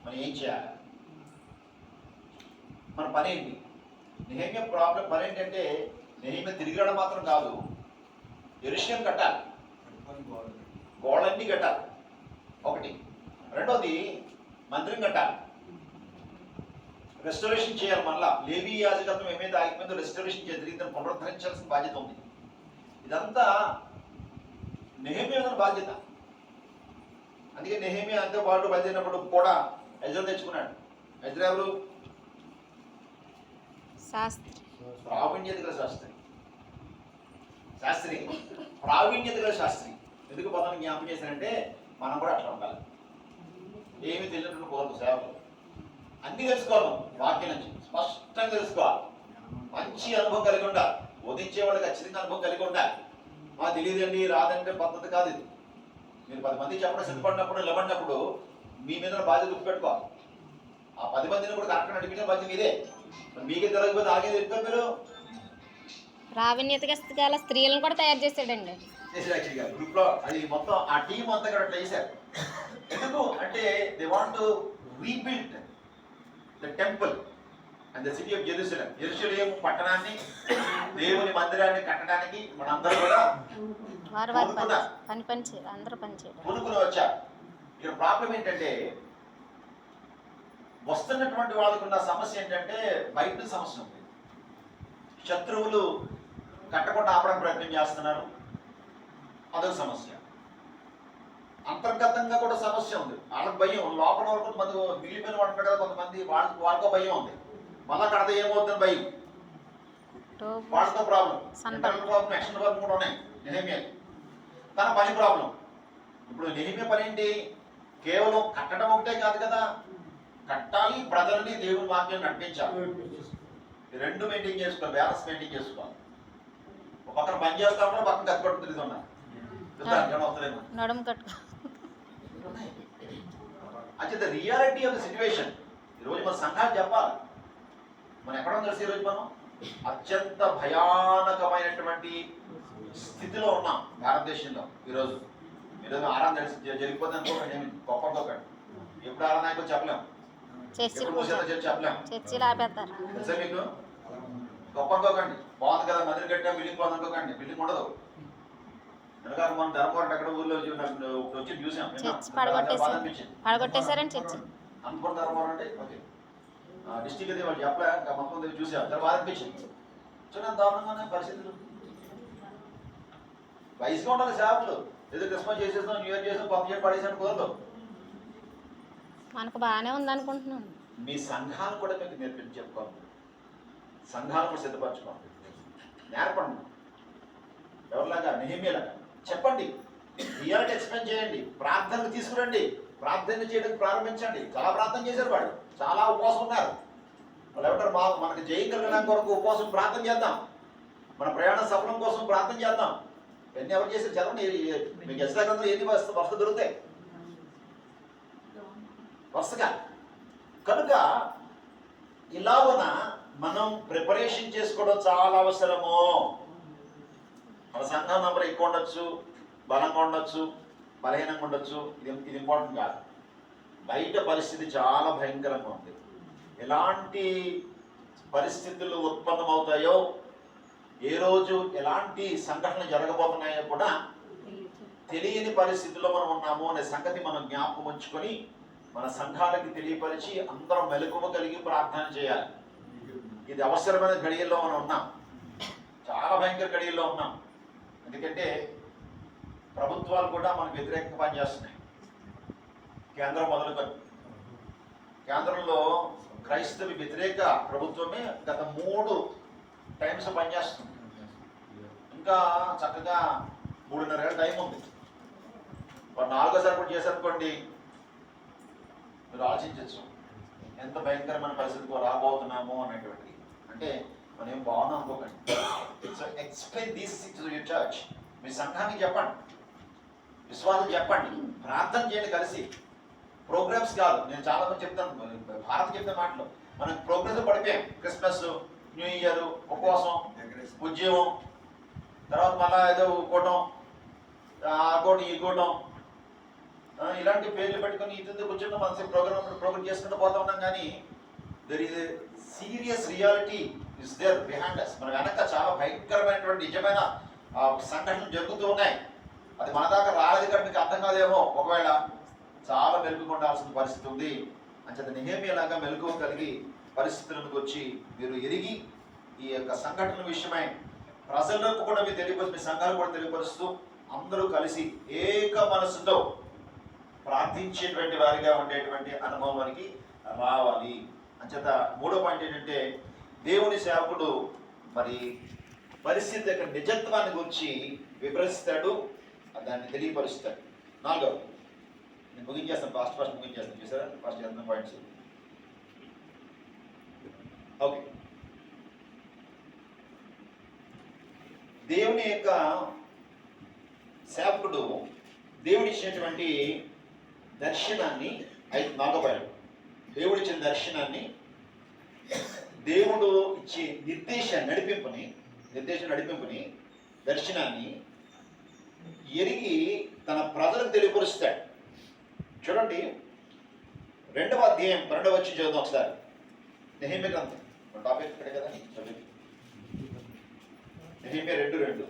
మనం ఏం చేయాలి? మన పని ఏంటి? నెహెమ్యా పని ఏంటంటే నెహెమ్యా తిరిగి రావడం మాత్రం కాదు, యెరూషలేం కట్టాలి, గోడలన్నీ కట్టాలి ఒకటి. రెండోది మందిరం కట్టాలి, రెస్టోరేషన్ చేయాలి. మళ్ళా లేవీ యాజకత్వం ఏమైతే ఆగిపోయిందో రెస్టోరేషన్ చేయాలి, తిరిగి పునరుద్ధరించాల్సిన బాధ్యత ఉంది. ఇదంతా నెహెమ్యా బాధ్యత. అందుకే నెహెమ్యా అంతా వాళ్ళు బయలుదేరినప్పుడు కూడా ఎజ్రా తెచ్చుకున్నాడు. ఎజ్రా ఎవరు? ప్రావీణ్యత గల శాస్త్రి ప్రావీణ్యత గల శాస్త్రి. ఎందుకు పదాన్ని జ్ఞాపకం చేశారంటే మనం కూడా అట్లా ఉండాలి. ఏమి తెలియనట్టు కోరదు సేవలు, అన్ని తెలుసుకోవాలి. వాక్యం నుంచి స్పష్టంగా తెలుసుకోవాలి. మంచి అనుభవం కలిగి ఉండాలి. బోధించే వాళ్ళు ఖచ్చితంగా అనుభవం కలిగి ఉండాలి. తెలియదండి రాదంటే పద్ధతి కాదు ఇది. మీరు 10 మంది చెప్పడం సిద్ధపడినప్పుడు నిలబడినప్పుడు మీ మీద బాధ్యత గుర్తుపెట్టుకోవాలి. ఆ 10 మందిని కూడా కరెక్ట్గా నడిపించిన బాధ్యత మీదే. మీకే తెలియకపోతే ఆగే చెప్తారు. మీరు ప్రావీణ్యత గల స్త్రీలను కూడా తయారు చేశాడండి. చేశారు గ్రూప్ లో. అది మొత్తం ఆ టీం అంతా కూడా అట్లా చేశారు. ఎందుకు అంటే they want to rebuild the temple and the city of Jerusalem. యెరూషలేము పట్టణాన్ని, దేవుని మందిరాన్ని కట్టడానికి మనందరూ కూడా పూనుకుని వచ్చారు. ఇక్కడ ప్రాబ్లం ఏంటంటే వస్తున్నటువంటి వాళ్ళకున్న సమస్య ఏంటంటే బయట సమస్య ఉంది. శత్రువులు కట్టకుండా ఆపడం ప్రయత్నం చేస్తున్నారు, అదొక సమస్య. అంతర్గతంగా కూడా సమస్య ఉంది. వాళ్ళకి భయం. లోపల వరకు కొంతమంది మిగిలిపోయిన వాళ్ళు ఉంటారు కదా, కొంతమంది వాళ్ళకో భయం ఉంది. మళ్ళా కడత ఏమవుతుందని భయం, వాళ్ళతో problem. Internal problem, external problem కూడా ఉన్నాయి నెహెమ్యా. తన పని ప్రాబ్లం. ఇప్పుడు నెహెమ్యా పని ఏంటి? కేవలం కట్టడం ఒకటే కాదు కదా, కట్టాలి, ప్రజల్ని దేవుని వాక్యం నడిపించాలి. రెండు మెయింటైన్ చేసుకోవాలి, బ్యాలెన్స్ మెయింటైన్ చేసుకోవాలి. ఒక పక్కన పని చేస్తా ఉన్నా, పక్కన కట్టుబడుతుంది ఉన్నా అంటే the reality of the situation. ఈరోజు మన సంఘాలు చెప్పాలి. మనం ఎక్కడ కలిసి ఈరోజు మనం అత్యంత భయానకమైనటువంటి స్థితిలో ఉన్నాం భారతదేశంలో. ఈరోజు ఆరాధన జరిగిపోతే అనుకోకండి, గొప్పకోకండి. ఎప్పుడు ఆరాధన అయిపో చెప్పలేం, చెప్పలేం. మీకు గొప్ప అనుకోకండి. బాగుంది కదా మందిరం కట్టినా బిల్డింగ్ బాగుంది అనుకోకండి, బిల్డింగ్ ఉండదు. ఎందుకంటే మనం ధర్మవరం అక్కడ ఊళ్ళో వచ్చి చూసాం, అనుకున్న ధర్మవరం అంటే ఓకే డిస్టిక్ అది వాళ్ళు చెప్పలే, మొత్తం చూసాం, చాలా బాధ అనిపించింది. చూడండి దారుణంగానే పరిస్థితులు. వయసుగా ఉండాలి సేవకులు. ఏదో క్రిస్మస్ చేసేస్తాం, న్యూ ఇయర్ చేసాం, కొత్త ఇయర్ పడేసాను కుదరదు. మనకు బాగానే ఉంది అనుకుంటున్నాను. మీ సంఘాలు కూడా మీకు నేర్పించి చెప్పుకోవాలి, సంఘాలు కూడా సిద్ధపరచుకోవాలి, నేర్పండి. ఎవరిలాగా నెహెమ్యాలాగా చెప్పండి, రియాలిటీ ఎక్స్ప్లెయిన్ చేయండి, ప్రార్థనకు తీసుకురండి, ప్రార్థన చేయడానికి ప్రారంభించండి. చాలా ప్రార్థన చేశారు వాళ్ళు, చాలా ఉపవాసం ఉన్నారు. వాళ్ళు ఏమంటారు, మనకు జయం కలగడానికి కొరకు ఉపవాసం ప్రార్థన చేద్దాం, మన ప్రయాణ సఫలం కోసం ప్రార్థన చేద్దాం. ఇవన్నీ ఎవరు చేశారు చదవండి. మీకు ఎస్టాగ్రంథంలో ఎన్ని వరుస దొరుకుతాయి వరుసగా. కనుక ఇలాగన మనం ప్రిపరేషన్ చేసుకోవడం చాలా అవసరము. మన సంఘం నంబర్ ఎక్కువ ఉండొచ్చు, బలంగా ఉండొచ్చు, బలహీనంగా ఉండొచ్చు, ఇది ఇంపార్టెంట్ కాదు. బయట పరిస్థితి చాలా భయంకరంగా ఉంది. ఎలాంటి పరిస్థితులు ఉత్పన్నమవుతాయో, ఏ రోజు ఎలాంటి సంఘటనలు జరగబోతున్నాయో కూడా తెలియని పరిస్థితుల్లో మనం ఉన్నాము అనే సంగతి మనం జ్ఞాపకం ఉంచుకొని మన సంఘాలకి తెలియపరిచి అందరం మెలకువ కలిగి ప్రార్థన చేయాలి. ఇది అవసరమైన గడియల్లో మనం ఉన్నాం, చాలా భయంకర గడియల్లో ఉన్నాం. ఎందుకంటే ప్రభుత్వాలు కూడా మనకు వ్యతిరేకంగా పనిచేస్తున్నాయి. కేంద్రం మొదలుకొని కేంద్రంలో క్రైస్తవ వ్యతిరేక ప్రభుత్వమే గత 3 టైమ్స్ పనిచేస్తుంది. ఇంకా చక్కగా 3.5 ఏళ్ళ టైం ఉంది. వారు 4వ కూడా చేశారనుకోండి, మీరు ఆలోచించవచ్చు ఎంత భయంకరమైన పరిస్థితికి రాబోతున్నామో అనేటువంటిది. అంటే మనం ఏం బాగున్నాం అనుకోకండి. So explain these things to your church. మీ సంఘానికి చెప్పండి, విశ్వాసం చెప్పండి, ప్రార్థన చేయండి కలిసి. ప్రోగ్రామ్స్ కాదు, నేను చాలా మంది చెప్తాను, భారత్ చెప్తే మాటలు మనం ప్రోగ్రామ్స్ పడిపోయాం. క్రిస్మస్, న్యూ ఇయర్, ఉపవాసం, ఉద్యోగం, తర్వాత మళ్ళా ఏదో కూటం, ఆ కూటం, ఈ కూటం, ఇలాంటి పేర్లు పెట్టుకొని ఇది కూర్చుంటే మనసి ప్రోగ్రామ్ చేసుకుంటూ పోతా ఉన్నాం. కానీ there is a serious reality is there behind us. మన వెనక చాలా భయంకరమైనటువంటి నిజమైన సంఘటనలు జరుగుతూ ఉన్నాయి. అది మన దాకా రాలేదు కానీ మీకు అర్థం కాదేమో. ఒకవేళ చాలా మెలుగు ఉండాల్సిన పరిస్థితి ఉంది. అంచేత నెహెమ్యాలాగా మెలకువ కలిగి పరిస్థితులకు వచ్చి మీరు ఎరిగి ఈ యొక్క సంఘటన విషయమై ప్రజలకు కూడా మీరు తెలియపరుస్తూ, మీ సంఘాలు కూడా తెలియపరుస్తూ అందరూ కలిసి ఏక మనసుతో ప్రార్థించేటువంటి వారిగా ఉండేటువంటి అనుభవం మనకి రావాలి. అంచేత మూడో పాయింట్ ఏంటంటే దేవుని సేవకుడు మరి పరిస్థితి యొక్క నిజత్వాన్ని గురించి వివరిస్తాడు, దాన్ని తెలియపరుస్తాడు. నాలుగో నేను ముగించేస్తాను, ఫాస్ట్ ముగించేస్తాను. చూసారా ఫస్ట్ చేస్తున్న పాయింట్స్. ఓకే, దేవుని యొక్క సేవకుడు దేవుడు ఇచ్చినటువంటి దర్శనాన్ని, నాలుగో పాయింట్, దేవుడు ఇచ్చిన దర్శనాన్ని, దేవుడు ఇచ్చే నడిపింపుని దర్శనాన్ని ఎరిగి తన ప్రజలకు తెలియపరుస్తాడు. చూడండి 2వ అధ్యాయం 12వ వచనం చదువుదాం ఒకసారి. నెహెమ్యా గ్రంథం టాపిక్ ఇక్కడే కదా, నెహెమ్యా 2:2.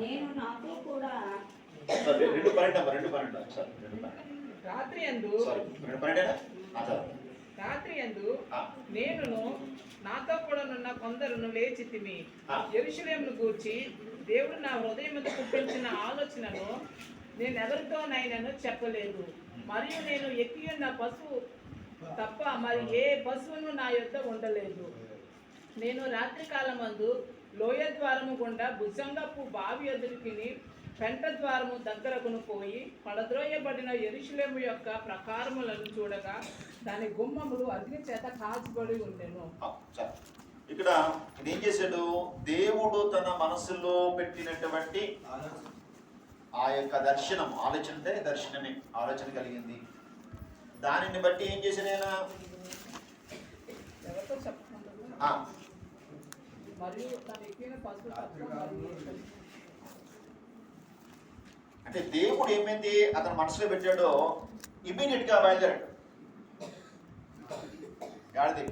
నేను నాతో కూడా రాత్రియందు నేనును నాతో కూడా నున్న కొందరును లేచితిమి. యెరూషలేమును గూర్చి దేవుడు నా హృదయం మీద పుట్టించిన ఆలోచనను నేను ఎవరితోనైనాను చెప్పలేదు. మరియు నేను ఎక్కి ఉన్న పశువు తప్ప మరి ఏ పశువును నా యొద్ద ఉండలేదు. నేను రాత్రికాలమందు లోయ ద్వారము గుండా భుజంగపు బావి ఎదురుకి పెంట ద్వారము దగ్గరకును పోయి పడద్రోయబడిన యెరూషలేము యొక్క ప్రకారములను చూడగా దాని గుమ్మములు అగ్ని చేత కాల్చబడి ఉండెను. ఇక్కడ ఏం చేశాడు? దేవుడు తన మనసులో పెట్టినటువంటి ఆ యొక్క దర్శనం, ఆలోచన కలిగింది. దానిని బట్టి ఏం చేశాడు ఆయన? ఎవరితో చెప్పకుండా మరియు తన ఎక్కిన పశువు అంటే దేవుడు ఏమైంది అతను మనసులో పెట్టాడో ఇమీడియట్ గా బయలుదేరాడు. గాడిదే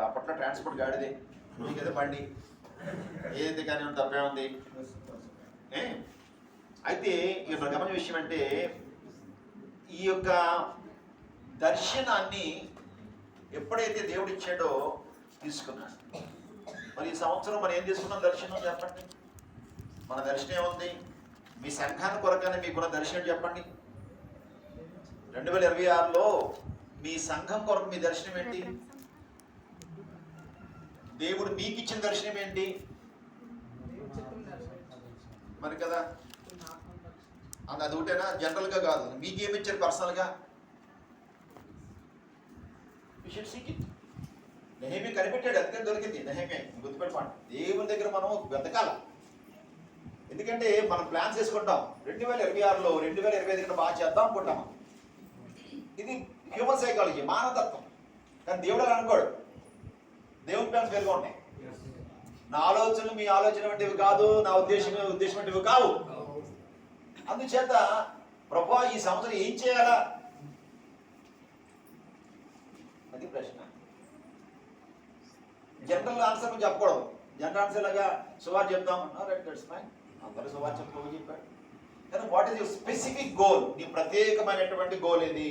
అప్పట్లో ట్రాన్స్పోర్ట్ గాడిదే, మీకు ఏదో బండి ఏదైతే కానీ తప్పే ఉంది. అయితే ఇక్కడ గమనించిన విషయం అంటే ఈ యొక్క దర్శనాన్ని ఎప్పుడైతే దేవుడు ఇచ్చాడో తీసుకున్నాడు. మరి ఈ సంవత్సరం మనం ఏం తీసుకున్నాం దర్శనం చెప్పండి. మన దర్శనం ఏముంది? మీ సంఘాన్ని కొరకనే మీకున్న దర్శనం చెప్పండి. 2026లో మీ సంఘం కొరకు మీ దర్శనం ఏంటి? దేవుడు మీకు ఇచ్చిన దర్శనం ఏంటి? మరి కదా, అది ఒకటేనా? జనరల్గా కాదు, మీకేమిచ్చారు పర్సనల్గా? నెహెమ్యా కనిపెట్టాడు, అందుకని దొరికింది. నెహెమ్యా గుర్తుపెట్టుకోండి, దేవుని దగ్గర మనం వెతకాల. ఎందుకంటే మనం ప్లాన్స్ వేసుకుంటాం 2026లో 2025 కన్నా బాగా చేద్దాం అనుకుంటాం. ఇది హ్యూమన్ సైకాలజీ, మానవతత్వం. కానీ దేవుడు అలా అనుకోడు. దేవుని ప్లాన్స్ వేరుగా ఉంటాయి. నా ఆలోచనలు మీ ఆలోచన వంటివి కాదు, నా ఉద్దేశం వంటివి కావు. అందుచేత ప్రభువా ఈ సంవత్సరం ఏం చేయాలా? అది ప్రశ్న. జనరల్ ఆన్సర్ చెప్పకూడదు. జనరల్ ఆన్సర్ లాగా సువార్ చెప్తాం, రైట్, దట్స్ ఫైన్, అందరూ సువార్ చెప్పు చెప్పాడు. కానీ what is your specific goal? నీ ప్రత్యేకమైనటువంటి గోల్ ఏది?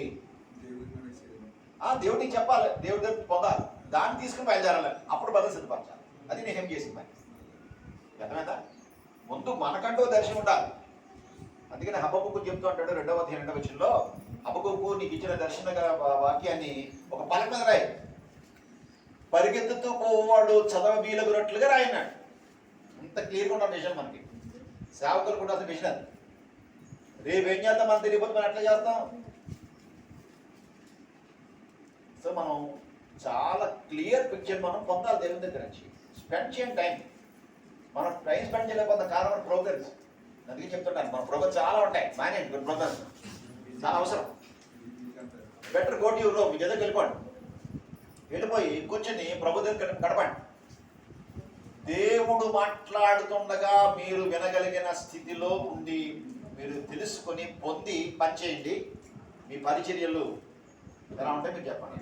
దేవుడికి చెప్పాలి, దేవుడి దగ్గర పొందాలి, దాన్ని తీసుకుని బయలుదేరాలి, అప్పుడు బదులు సిద్ధపరచాలి. అది నేనేం చేసింది మరి అర్థమైందా? ముందు మనకంటూ దర్శనం ఉండాలి. అందుకని హబక్కూకు చెప్తూ అంటాడు 2వ అధ్యాయం 2వ వచనంలో, హబక్కూకు నీకు ఇచ్చిన దర్శన వాక్యాన్ని ఒక పలక మీద రాయి, పరిగెత్తుతూ పోవాడు చదవబీలగునట్లుగా రాయన్నాడు. అంత క్లియర్గా ఉన్న విషయం మనకి సేవకులు కూడా అసలు విషయం. రేపు ఏం చేద్దాం మనం తెలియకపోతే మనం ఎట్లా చేస్తాం? సో మనం చాలా క్లియర్ పిక్చర్ మనం పొందాలి దేవుని దగ్గర నుంచి. స్పెండ్ చేయండి టైం. మనం టైం స్పెండ్ చేయలేకపోతే కారణం ప్రోగ్రెస్. అందుకే చెప్తుంటాను, మన ప్రోగ్రెస్ చాలా ఉంటాయి. మేనేజ్ గుడ్ ప్రోగ్రెస్ చాలా అవసరం. Better go to your room, మీ దగ్గరికి వెళ్ళిపోండి, వెళ్ళిపోయి కూర్చొని ప్రభు దగ్గర గడపండి. దేవుడు మాట్లాడుతుండగా మీరు వినగలిగిన స్థితిలో ఉండి మీరు తెలుసుకొని పొంది పనిచేయండి. మీ పరిచర్యలు ఎలా ఉంటాయి మీరు చెప్పండి.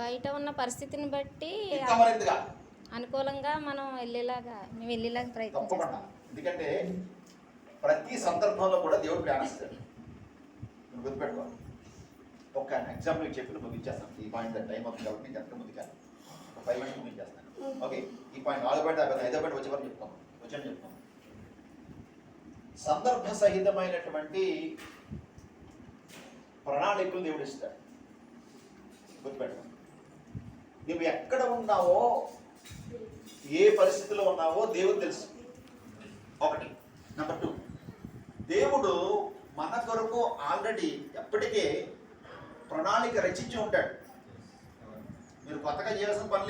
బయట ఉన్న పరిస్థితిని బట్టి ఇంకా మరింతగా అనుకూలంగా మేము వెళ్ళేలాగా ప్రయత్నం తప్పకుండా. చేస్తాం. ఎందుకంటే ప్రతి సందర్భంలో కూడా దేవుడు ప్లానిస్తాడు. నువ్వు గుర్తుపెట్టుకోవాలి. ఒక ఎగ్జాంపుల్ చెప్పి ముగించేస్తాను. ఈ పాయింట్ టైం అవుతుంది కాబట్టి నేను ఎంత ముందుకాను. ఒక 5 మినిట్స్ ముగించేస్తాను. ఓకే, ఈ పాయింట్ 4 పాయింట్ 5 పాయింట్ వచ్చే వరకు చెప్తాను. సందర్భ సహితమైనటువంటి ప్రణాళికలు దేవుడు ఇస్తాడు. గుర్తుపెట్టుకో. నువ్వు ఎక్కడ ఉన్నావో, ఏ పరిస్థితిలో ఉన్నావో దేవుడు తెలుసు. ఒకటి. నెంబర్ 2, దేవుడు మన కొరకు ఆల్రెడీ ఎప్పటికే ప్రణాళిక రచించి ఉంటాడు. మీరు కొత్తగా చేయాల్సిన పని లేదు.